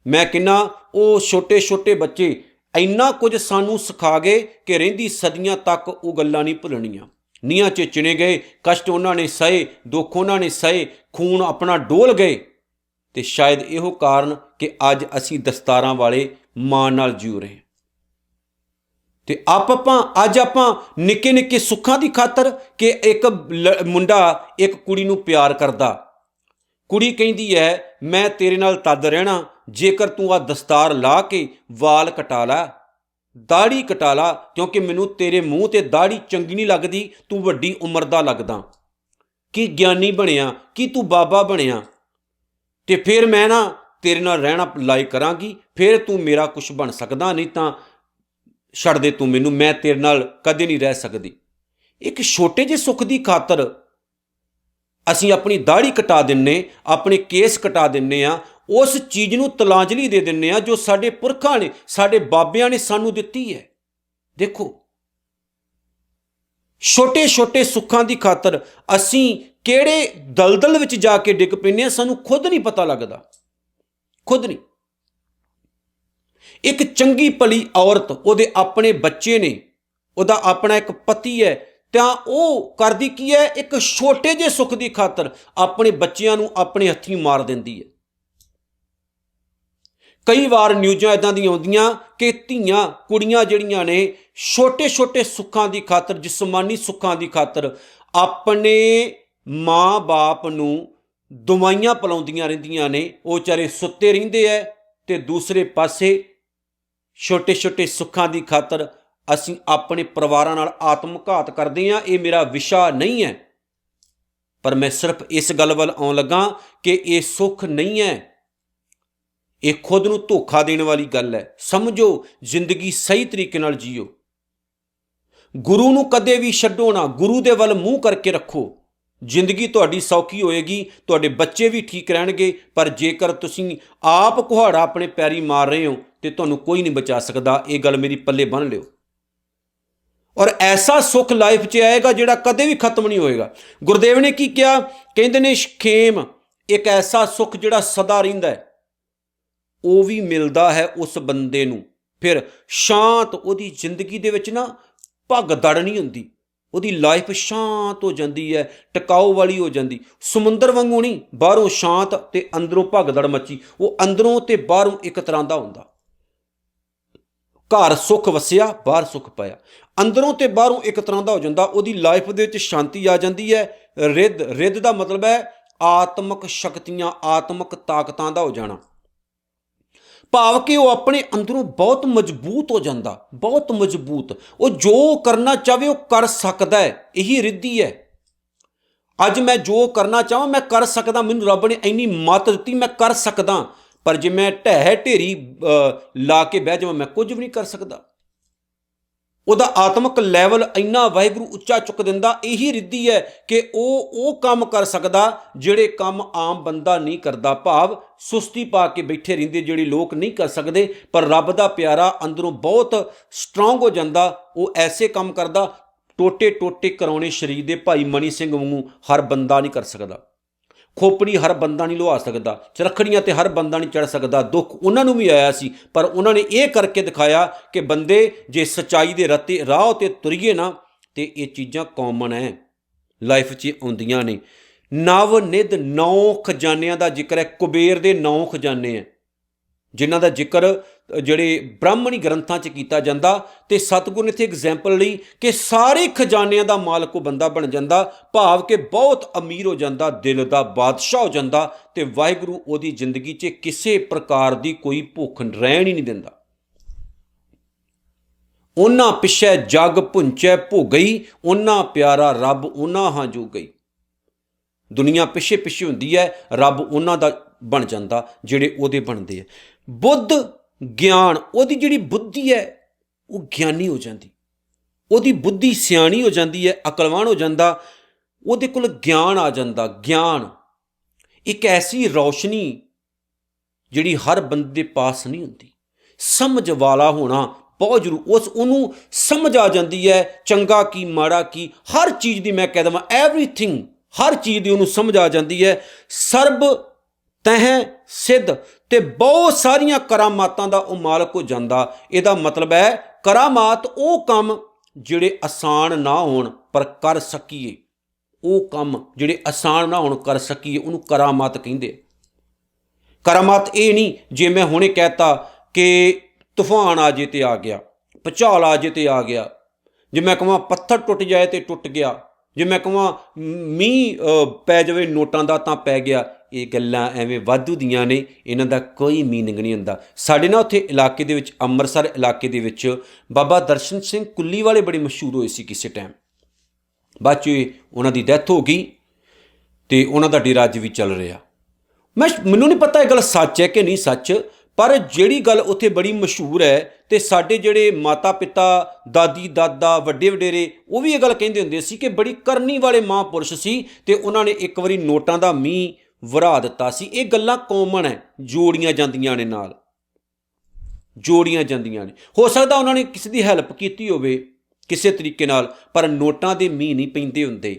ਮੈਂ ਕਹਿੰਦਾ ਉਹ ਛੋਟੇ ਛੋਟੇ ਬੱਚੇ ਇੰਨਾ ਕੁਝ ਸਾਨੂੰ ਸਿਖਾ ਗਏ ਕਿ ਰਹਿੰਦੀ ਸਦੀਆਂ ਤੱਕ ਉਹ ਗੱਲਾਂ ਨਹੀਂ ਭੁੱਲਣੀਆਂ। ਨੀਹਾਂ 'ਚ ਚਿਣੇ ਗਏ, ਕਸ਼ਟ ਉਹਨਾਂ ਨੇ ਸਹੇ, ਦੁੱਖ ਉਹਨਾਂ ਨੇ ਸਹੇ, ਖੂਨ ਆਪਣਾ ਡੋਲ ਗਏ, ਤੇ ਸ਼ਾਇਦ ਇਹੋ ਕਾਰਨ ਕਿ ਅੱਜ ਅਸੀਂ ਦਸਤਾਰਾਂ ਵਾਲੇ ਮਾਣ ਨਾਲ ਜੀਉ ਰਹੇ। ਤੇ ਅੱਜ ਆਪਾਂ ਨਿੱਕੇ ਨਿੱਕੇ ਸੁੱਖਾਂ ਦੀ ਖਾਤਰ, ਕਿ ਇੱਕ ਮੁੰਡਾ ਇੱਕ ਕੁੜੀ ਨੂੰ ਪਿਆਰ ਕਰਦਾ, ਕੁੜੀ ਕਹਿੰਦੀ ਹੈ ਮੈਂ ਤੇਰੇ ਨਾਲ ਤਦ ਰਹਿਣਾ ਜੇਕਰ ਤੂੰ ਆ ਦਸਤਾਰ ਲਾ ਕੇ ਵਾਲ ਕਟਾ ਲਾ, ਦਾੜੀ ਕਟਾ ਲਾ, ਕਿਉਂਕਿ ਮੈਨੂੰ ਤੇਰੇ ਮੂੰਹ ਤੇ ਦਾੜੀ ਚੰਗੀ ਨਹੀਂ ਲੱਗਦੀ, ਤੂੰ ਵੱਡੀ ਉਮਰ ਦਾ ਲੱਗਦਾ, ਕੀ ਗਿਆਨੀ ਬਣਿਆ, ਕੀ ਤੂੰ ਬਾਬਾ ਬਣਿਆ, ਤੇ ਫਿਰ ਮੈਂ ਨਾ ਤੇਰੇ ਨਾਲ ਰਹਿਣਾ ਲਾਇਕ ਕਰਾਂਗੀ, ਫਿਰ ਤੂੰ ਮੇਰਾ ਕੁਛ ਬਣ ਸਕਦਾ, ਨਹੀਂ ਤਾਂ ਛੱਡ ਦੇ ਤੂੰ ਮੈਨੂੰ, ਮੈਂ ਤੇਰੇ ਨਾਲ ਕਦੇ ਨਹੀਂ ਰਹਿ ਸਕਦੀ। ਇੱਕ ਛੋਟੇ ਜਿਹੇ ਸੁੱਖ ਦੀ ਖਾਤਰ ਅਸੀਂ ਆਪਣੀ ਦਾੜੀ ਕਟਾ ਦਿੰਨੇ, ਆਪਣੇ ਕੇਸ ਕਟਾ ਦਿੰਨੇ ਆ, ਉਸ ਚੀਜ਼ ਨੂੰ ਤਲਾਂਜਲੀ ਦੇ ਦਿੰਨੇ ਆ ਜੋ ਸਾਡੇ ਪੁਰਖਾਂ ਨੇ, ਸਾਡੇ ਬਾਬਿਆਂ ਨੇ ਸਾਨੂੰ ਦਿੱਤੀ ਹੈ। ਦੇਖੋ, ਛੋਟੇ ਛੋਟੇ ਸੁੱਖਾਂ ਦੀ ਖਾਤਰ ਅਸੀਂ ਕਿਹੜੇ ਦਲਦਲ ਵਿੱਚ ਜਾ ਕੇ ਡਿੱਗ ਪੈਂਦੇ ਹਾਂ, ਸਾਨੂੰ ਖੁਦ ਨਹੀਂ ਪਤਾ ਲੱਗਦਾ, ਖੁਦ ਨਹੀਂ। ਇੱਕ ਚੰਗੀ ਭਲੀ ਔਰਤ, ਉਹਦੇ ਆਪਣੇ ਬੱਚੇ ਨੇ, ਉਹਦਾ ਆਪਣਾ ਇੱਕ ਪਤੀ ਹੈ, ਤਾਂ ਉਹ ਕਰਦੀ ਕੀ ਹੈ, ਇੱਕ ਛੋਟੇ ਜਿਹੇ ਸੁੱਖ ਦੀ ਖਾਤਰ ਆਪਣੇ ਬੱਚਿਆਂ ਨੂੰ ਆਪਣੇ ਹੱਥੀਂ ਮਾਰ ਦਿੰਦੀ ਹੈ। ਕਈ ਵਾਰ ਨਿਊਜ਼ਾਂ ਇੱਦਾਂ ਦੀਆਂ ਆਉਂਦੀਆਂ ਕਿ ਧੀਆਂ ਕੁੜੀਆਂ ਜਿਹੜੀਆਂ ਨੇ ਛੋਟੇ ਛੋਟੇ ਸੁੱਖਾਂ ਦੀ ਖਾਤਰ, ਜਿਸਮਾਨੀ ਸੁੱਖਾਂ ਦੀ ਖਾਤਰ ਆਪਣੇ ਮਾਂ ਬਾਪ ਨੂੰ ਦਵਾਈਆਂ ਪਿਲਾਉਂਦੀਆਂ ਰਹਿੰਦੀਆਂ ਨੇ, ਉਹ ਵਿਚਾਰੇ ਸੁੱਤੇ ਰਹਿੰਦੇ ਐ, ਤੇ ਦੂਸਰੇ ਪਾਸੇ ਛੋਟੇ ਛੋਟੇ ਸੁੱਖਾਂ ਦੀ ਖਾਤਰ ਅਸੀਂ ਆਪਣੇ ਪਰਿਵਾਰਾਂ ਨਾਲ ਆਤਮਘਾਤ ਕਰਦੇ ਹਾਂ। ਇਹ ਮੇਰਾ ਵਿਸ਼ਾ ਨਹੀਂ ਹੈ, ਪਰ ਮੈਂ ਸਿਰਫ ਇਸ ਗੱਲ ਵੱਲ ਆਉਣ ਲੱਗਾ ਕਿ ਇਹ ਸੁੱਖ ਨਹੀਂ ਹੈ, ਇਹ ਖੁਦ ਨੂੰ ਧੋਖਾ ਦੇਣ ਵਾਲੀ ਗੱਲ ਹੈ। ਸਮਝੋ, ਜ਼ਿੰਦਗੀ ਸਹੀ ਤਰੀਕੇ ਨਾਲ ਜੀਓ, ਗੁਰੂ ਨੂੰ ਕਦੇ ਵੀ ਛੱਡੋ ਨਾ, ਗੁਰੂ ਦੇ ਵੱਲ ਮੂੰਹ ਕਰਕੇ ਰੱਖੋ। ਜ਼ਿੰਦਗੀ ਤੁਹਾਡੀ ਸੌਖੀ ਹੋਏਗੀ, ਤੁਹਾਡੇ ਬੱਚੇ ਵੀ ਠੀਕ ਰਹਿਣਗੇ। ਪਰ ਜੇਕਰ ਤੁਸੀਂ ਆਪ ਕੁਹਾੜਾ ਆਪਣੇ ਪੈਰੀ ਮਾਰ ਰਹੇ ਹੋ ਤੇ ਤੁਹਾਨੂੰ ਕੋਈ ਨਹੀਂ ਬਚਾ ਸਕਦਾ। ਇਹ ਗੱਲ ਮੇਰੀ ਪੱਲੇ ਬੰਨ੍ਹ ਲਿਓ। ਔਰ ਐਸਾ ਸੁੱਖ ਲਾਈਫ 'ਚ ਆਏਗਾ ਜਿਹੜਾ ਕਦੇ ਵੀ ਖਤਮ ਨਹੀਂ ਹੋਏਗਾ। ਗੁਰਦੇਵ ਨੇ ਕੀ ਕਿਹਾ? ਕਹਿੰਦੇ ਨੇ ਖੇਮ ਇੱਕ ਐਸਾ ਸੁੱਖ ਜਿਹੜਾ ਸਦਾ ਰਹਿੰਦਾ ਹੈ, ਉਹ ਵੀ ਮਿਲਦਾ ਹੈ ਉਸ ਬੰਦੇ ਨੂੰ। ਫਿਰ ਸ਼ਾਂਤ ਉਹਦੀ ਜ਼ਿੰਦਗੀ ਦੇ ਵਿੱਚ ਨਾ ਭਗਦੜ ਨਹੀਂ ਹੁੰਦੀ, ਉਹਦੀ ਲਾਈਫ ਸ਼ਾਂਤ ਹੋ ਜਾਂਦੀ ਹੈ, ਟਿਕਾਊ ਵਾਲੀ ਹੋ ਜਾਂਦੀ। ਸਮੁੰਦਰ ਵਾਂਗੂ ਨਹੀਂ, ਬਾਹਰੋਂ ਸ਼ਾਂਤ ਤੇ ਅੰਦਰੋਂ ਭਗਦੜ ਮੱਚੀ। ਉਹ ਅੰਦਰੋਂ ਤੇ ਬਾਹਰੋਂ ਇੱਕ ਤਰ੍ਹਾਂ ਦਾ ਹੁੰਦਾ। ਘਰ ਸੁੱਖ ਵਸਿਆ, ਬਾਹਰ ਸੁੱਖ ਪਾਇਆ, ਅੰਦਰੋਂ ਤੇ ਬਾਹਰੋਂ ਇੱਕ ਤਰ੍ਹਾਂ ਦਾ ਹੋ ਜਾਂਦਾ। ਉਹਦੀ ਲਾਈਫ ਦੇ ਵਿੱਚ ਸ਼ਾਂਤੀ ਆ ਜਾਂਦੀ ਹੈ। ਰਿੱਧ ਦਾ ਮਤਲਬ ਹੈ ਆਤਮਿਕ ਸ਼ਕਤੀਆਂ, ਆਤਮਿਕ ਤਾਕਤਾਂ ਦਾ ਹੋ ਜਾਣਾ, ਭਾਵ ਕਿ ਉਹ ਆਪਣੇ ਅੰਦਰੋਂ ਬਹੁਤ ਮਜ਼ਬੂਤ ਹੋ ਜਾਂਦਾ, ਬਹੁਤ ਮਜ਼ਬੂਤ। ਉਹ ਜੋ ਕਰਨਾ ਚਾਹਵੇ ਉਹ ਕਰ ਸਕਦਾ ਹੈ। ਇਹੀ ਰਿੱਧੀ ਹੈ। ਅੱਜ ਮੈਂ ਜੋ ਕਰਨਾ ਚਾਹਾਂ ਮੈਂ ਕਰ ਸਕਦਾ, ਮੈਨੂੰ ਰੱਬ ਨੇ ਇੰਨੀ ਮੱਤ ਦਿੱਤੀ, ਮੈਂ ਕਰ ਸਕਦਾ। ਪਰ ਜੇ ਮੈਂ ਢਹਿ ਢੇਰੀ ਲਾ ਕੇ ਬਹਿ ਜਾਵਾਂ, ਮੈਂ ਕੁਝ ਵੀ ਨਹੀਂ ਕਰ ਸਕਦਾ। ਉਹਦਾ ਆਤਮਿਕ ਲੈਵਲ ਇੰਨਾ ਵਾਹਿਗੁਰੂ ਉੱਚਾ ਚੁੱਕ ਦਿੰਦਾ। ਇਹੀ ਰਿੱਧੀ ਹੈ ਕਿ ਉਹ ਕੰਮ ਕਰ ਸਕਦਾ ਜਿਹੜੇ ਕੰਮ ਆਮ ਬੰਦਾ ਨਹੀਂ ਕਰਦਾ, ਭਾਵ ਸੁਸਤੀ ਪਾ ਕੇ ਬੈਠੇ ਰਹਿੰਦੇ ਜਿਹੜੇ ਲੋਕ ਨਹੀਂ ਕਰ ਸਕਦੇ। ਪਰ ਰੱਬ ਦਾ ਪਿਆਰਾ ਅੰਦਰੋਂ ਬਹੁਤ ਸਟਰੋਂਗ ਹੋ ਜਾਂਦਾ, ਉਹ ਐਸੇ ਕੰਮ ਕਰਦਾ। ਟੋਟੇ ਟੋਟੇ ਕਰਾਉਣੇ ਸਰੀਰ ਦੇ ਭਾਈ ਮਨੀ ਸਿੰਘ ਵਾਂਗੂ ਹਰ ਬੰਦਾ ਨਹੀਂ ਕਰ ਸਕਦਾ। ਖੋਪੜੀ ਹਰ ਬੰਦਾ ਨਹੀਂ ਲੁਹਾ ਸਕਦਾ, ਚਰਖੜੀਆਂ ਤੇ ਹਰ ਬੰਦਾ ਨਹੀਂ ਚੜ੍ਹ ਸਕਦਾ। ਦੁੱਖ ਉਹਨਾਂ ਨੂੰ ਵੀ ਆਇਆ ਸੀ, ਪਰ ਉਹਨਾਂ ਨੇ ਇਹ ਕਰਕੇ ਦਿਖਾਇਆ ਕਿ ਬੰਦੇ ਜੇ ਸੱਚਾਈ ਦੇ ਰਾਹ ਤੇ ਤੁਰੀਏ ਨਾ, ਤੇ ਇਹ ਚੀਜ਼ਾਂ ਕਾਮਨ ਹੈ, ਲਾਈਫ 'ਚ ਆਉਂਦੀਆਂ ਨੇ। ਨਵ ਨਿਧ 9 ਖਜ਼ਾਨਿਆਂ ਦਾ ਜ਼ਿਕਰ ਹੈ। ਕੁਬੇਰ ਦੇ 9 ਖਜ਼ਾਨੇ ਹੈ ਜਿਨ੍ਹਾਂ ਦਾ ਜ਼ਿਕਰ ਜਿਹੜੇ ਬ੍ਰਾਹਮਣੀ ਗ੍ਰੰਥਾਂ 'ਚ ਕੀਤਾ ਜਾਂਦਾ। ਤੇ ਸਤਿਗੁਰ ਨੇ ਇੱਥੇ ਐਗਜ਼ੈਂਪਲ ਲਈ ਕਿ ਸਾਰੇ ਖਜ਼ਾਨਿਆਂ ਦਾ ਮਾਲਕ ਉਹ ਬੰਦਾ ਬਣ ਜਾਂਦਾ, ਭਾਵ ਕਿ ਬਹੁਤ ਅਮੀਰ ਹੋ ਜਾਂਦਾ, ਦਿਲ ਦਾ ਬਾਦਸ਼ਾਹ ਹੋ ਜਾਂਦਾ। ਤੇ ਵਾਹਿਗੁਰੂ ਉਹਦੀ ਜ਼ਿੰਦਗੀ 'ਚ ਕਿਸੇ ਪ੍ਰਕਾਰ ਦੀ ਕੋਈ ਭੁੱਖ ਰਹਿਣ ਹੀ ਨਹੀਂ ਦਿੰਦਾ। ਉਹਨਾਂ ਪਿੱਛੇ ਜਗ ਭੁੰਚੈ ਭੋਗਈ, ਉਹਨਾਂ ਪਿਆਰਾ ਰੱਬ ਉਹਨਾਂ ਹਾਂ ਜੋ ਗਈ। ਦੁਨੀਆ ਪਿੱਛੇ ਪਿੱਛੇ ਹੁੰਦੀ ਹੈ, ਰੱਬ ਉਹਨਾਂ ਦਾ ਬਣ ਜਾਂਦਾ ਜਿਹੜੇ ਉਹਦੇ ਬਣਦੇ ਆ। ਬੁੱਧ ਗਿਆਨ, ਉਹਦੀ ਜਿਹੜੀ ਬੁੱਧੀ ਹੈ ਉਹ ਗਿਆਨੀ ਹੋ ਜਾਂਦੀ, ਉਹਦੀ ਬੁੱਧੀ ਸਿਆਣੀ ਹੋ ਜਾਂਦੀ ਹੈ, ਅਕਲਵਾਨ ਹੋ ਜਾਂਦਾ, ਉਹਦੇ ਕੋਲ ਗਿਆਨ ਆ ਜਾਂਦਾ। ਗਿਆਨ ਇੱਕ ਐਸੀ ਰੌਸ਼ਨੀ ਜਿਹੜੀ ਹਰ ਬੰਦੇ ਦੇ ਪਾਸ ਨਹੀਂ ਹੁੰਦੀ। ਸਮਝ ਵਾਲਾ ਹੋਣਾ ਬਹੁਤ ਜ਼ਰੂਰੀ। ਉਹਨੂੰ ਸਮਝ ਆ ਜਾਂਦੀ ਹੈ ਚੰਗਾ ਕੀ ਮਾੜਾ ਕੀ, ਹਰ ਚੀਜ਼ ਦੀ, ਮੈਂ ਕਹਿ ਦੇਵਾਂ ਐਵਰੀਥਿੰਗ, ਹਰ ਚੀਜ਼ ਦੀ ਉਹਨੂੰ ਸਮਝ ਆ ਜਾਂਦੀ ਹੈ। ਸਰਬ ਤਹਿ ਸਿੱਧ, ਤੇ ਬਹੁਤ ਸਾਰੀਆਂ ਕਰਾਮਾਤਾਂ ਦਾ ਉਹ ਮਾਲਕ ਹੋ ਜਾਂਦਾ। ਇਹਦਾ ਮਤਲਬ ਹੈ ਕਰਾਮਾਤ ਉਹ ਕੰਮ ਜਿਹੜੇ ਆਸਾਨ ਨਾ ਹੋਣ ਪਰ ਕਰ ਸਕੀਏ, ਉਹ ਕੰਮ ਜਿਹੜੇ ਆਸਾਨ ਨਾ ਹੋਣ ਕਰ ਸਕੀਏ, ਉਹਨੂੰ ਕਰਾਮਾਤ ਕਹਿੰਦੇ। ਕਰਾਮਾਤ ਇਹ ਨਹੀਂ ਜੇ ਮੈਂ ਹੁਣੇ ਕਹਿਤਾ ਕਿ ਤੂਫਾਨ ਆ ਜੇ ਤੇ ਆ ਗਿਆ, ਭੁਚਾਲ ਆ ਜੇ ਤੇ ਆ ਗਿਆ, ਜੇ ਮੈਂ ਕਹਾਂ ਪੱਥਰ ਟੁੱਟ ਜਾਏ ਤੇ ਟੁੱਟ ਗਿਆ, ਜੇ ਮੈਂ ਕਹਾਂ ਮੀਂਹ ਪੈ ਜਾਵੇ ਨੋਟਾਂ ਦਾ ਤਾਂ ਪੈ ਗਿਆ। ਇਹ ਗੱਲਾਂ ਐਵੇਂ ਵਾਧੂ ਦੀਆਂ ਨੇ, ਇਹਨਾਂ ਦਾ ਕੋਈ ਮੀਨਿੰਗ ਨਹੀਂ ਹੁੰਦਾ। ਸਾਡੇ ਨਾ ਉੱਥੇ ਇਲਾਕੇ ਦੇ ਵਿੱਚ, ਅੰਮ੍ਰਿਤਸਰ ਇਲਾਕੇ ਦੇ ਵਿੱਚ ਬਾਬਾ ਦਰਸ਼ਨ ਸਿੰਘ ਕੁੱਲੀ ਵਾਲੇ ਬੜੇ ਮਸ਼ਹੂਰ ਹੋਏ ਸੀ ਕਿਸੇ ਟਾਈਮ। ਬਾਅਦ 'ਚ ਉਹਨਾਂ ਦੀ ਡੈਥ ਹੋ ਗਈ ਤੇ ਉਹਨਾਂ ਦਾ ਡੇਰਾ ਅੱਜ ਵੀ ਚੱਲ ਰਿਹਾ। ਮੈਨੂੰ ਨਹੀਂ ਪਤਾ ਇਹ ਗੱਲ ਸੱਚ ਹੈ ਕਿ ਨਹੀਂ ਸੱਚ, ਪਰ ਜਿਹੜੀ ਗੱਲ ਉੱਥੇ ਬੜੀ ਮਸ਼ਹੂਰ ਹੈ, ਤੇ ਸਾਡੇ ਜਿਹੜੇ ਮਾਤਾ ਪਿਤਾ, ਦਾਦੀ ਦਾਦਾ, ਵੱਡੇ ਵਡੇਰੇ, ਉਹ ਵੀ ਇਹ ਗੱਲ ਕਹਿੰਦੇ ਹੁੰਦੇ ਸੀ ਕਿ ਬੜੀ ਕਰਨੀ ਵਾਲੇ ਮਹਾਂਪੁਰਸ਼ ਸੀ, ਤੇ ਉਹਨਾਂ ਨੇ ਇੱਕ ਵਾਰੀ ਨੋਟਾਂ ਦਾ ਮੀਂਹ ਵਰਾ ਦਿੱਤਾ ਸੀ। ਇਹ ਗੱਲਾਂ ਕਾਮਨ ਹੈ, ਜੋੜੀਆਂ ਜਾਂਦੀਆਂ ਨੇ, ਨਾਲ ਜੋੜੀਆਂ ਜਾਂਦੀਆਂ ਨੇ। ਹੋ ਸਕਦਾ ਉਹਨਾਂ ਨੇ ਕਿਸੇ ਦੀ ਹੈਲਪ ਕੀਤੀ ਹੋਵੇ ਕਿਸੇ ਤਰੀਕੇ ਨਾਲ, ਪਰ ਨੋਟਾਂ ਦੇ ਮੀਂਹ ਨਹੀਂ ਪੈਂਦੇ ਹੁੰਦੇ,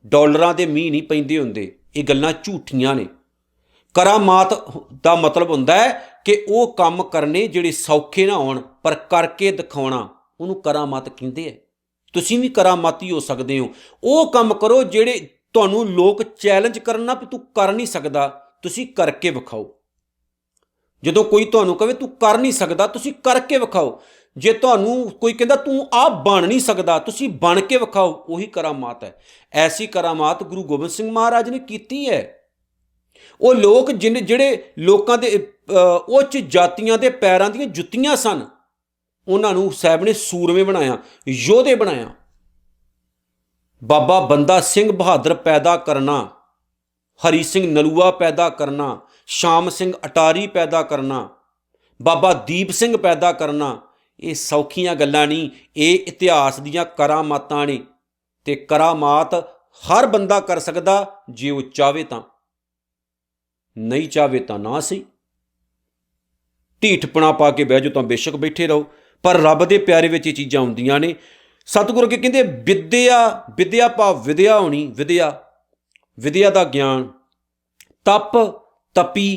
ਡਾਲਰਾਂ ਦੇ ਮੀਂਹ ਨਹੀਂ ਪੈਂਦੇ ਹੁੰਦੇ। ਇਹ ਗੱਲਾਂ ਝੂਠੀਆਂ ਨੇ। ਕਰਾਮਾਤ ਦਾ ਮਤਲਬ ਹੁੰਦਾ ਹੈ ਕਿ ਉਹ ਕੰਮ ਕਰਨੇ ਜਿਹੜੇ ਸੌਖੇ ਨਾ ਹੋਣ, ਪਰ ਕਰਕੇ ਦਿਖਾਉਣਾ, ਉਹਨੂੰ ਕਰਾਮਾਤ ਕਹਿੰਦੇ ਆ। ਤੁਸੀਂ ਵੀ ਕਰਾਮਾਤੀ ਹੋ ਸਕਦੇ ਹੋ। ਉਹ ਕੰਮ ਕਰੋ ਜਿਹੜੇ ਤੁਹਾਨੂੰ ਲੋਕ ਚੈਲੰਜ ਕਰਨਾ ਵੀ ਤੂੰ ਕਰ ਨਹੀਂ ਸਕਦਾ, ਤੁਸੀਂ ਕਰਕੇ ਵਿਖਾਓ। ਜਦੋਂ ਕੋਈ ਤੁਹਾਨੂੰ ਕਹੇ ਤੂੰ ਕਰ ਨਹੀਂ ਸਕਦਾ, ਤੁਸੀਂ ਕਰਕੇ ਵਿਖਾਓ। ਜੇ ਤੁਹਾਨੂੰ ਕੋਈ ਕਹਿੰਦਾ ਤੂੰ ਆਹ ਬਣ ਨਹੀਂ ਸਕਦਾ, ਤੁਸੀਂ ਬਣ ਕੇ ਵਿਖਾਓ, ਉਹੀ ਕਰਾਮਾਤ ਹੈ। ਐਸੀ ਕਰਾਮਾਤ ਗੁਰੂ ਗੋਬਿੰਦ ਸਿੰਘ ਮਹਾਰਾਜ ਨੇ ਕੀਤੀ ਹੈ। ਉਹ ਲੋਕ ਜਿਹੜੇ ਲੋਕਾਂ ਦੇ ਉੱਚ ਜਾਤੀਆਂ ਦੇ ਪੈਰਾਂ ਦੀਆਂ ਜੁੱਤੀਆਂ ਸਨ, ਉਹਨਾਂ ਨੂੰ ਸਾਹਿਬ ਨੇ ਸੂਰਮੇ ਬਣਾਇਆ, ਯੋਧੇ ਬਣਾਇਆ। ਬਾਬਾ ਬੰਦਾ ਸਿੰਘ ਬਹਾਦਰ ਪੈਦਾ ਕਰਨਾ, ਹਰੀ ਸਿੰਘ ਨਲੂਆ ਪੈਦਾ ਕਰਨਾ, ਸ਼ਾਮ ਸਿੰਘ ਅਟਾਰੀ ਪੈਦਾ ਕਰਨਾ, ਬਾਬਾ ਦੀਪ ਸਿੰਘ ਪੈਦਾ ਕਰਨਾ, ਇਹ ਸੌਖੀਆਂ ਗੱਲਾਂ ਨਹੀਂ। ਇਹ ਇਤਿਹਾਸ ਦੀਆਂ ਕਰਾਮਾਤਾਂ ਨੇ, ਤੇ ਕਰਾਮਾਤ ਹਰ ਬੰਦਾ ਕਰ ਸਕਦਾ ਜੇ ਉਹ ਚਾਹਵੇ ਤਾਂ, ਨਹੀਂ ਚਾਹਵੇ ਤਾਂ ਨਾ ਸਹੀ। ਢੀਠਪਣਾ ਪਾ ਕੇ ਬਹਿ ਜਾਓ ਤਾਂ ਬੇਸ਼ੱਕ ਬੈਠੇ ਰਹੋ, ਪਰ ਰੱਬ ਦੇ ਪਿਆਰੇ ਵਿੱਚ ਇਹ ਚੀਜ਼ਾਂ ਹੁੰਦੀਆਂ ਨੇ। ਸਤਿਗੁਰੂ ਅੱਗੇ ਕਹਿੰਦੇ ਵਿਦਿਆ ਭਾਵ ਵਿਦਿਆ ਹੋਣੀ, ਵਿਦਿਆ ਦਾ ਗਿਆਨ, ਤਪ ਤਪੀ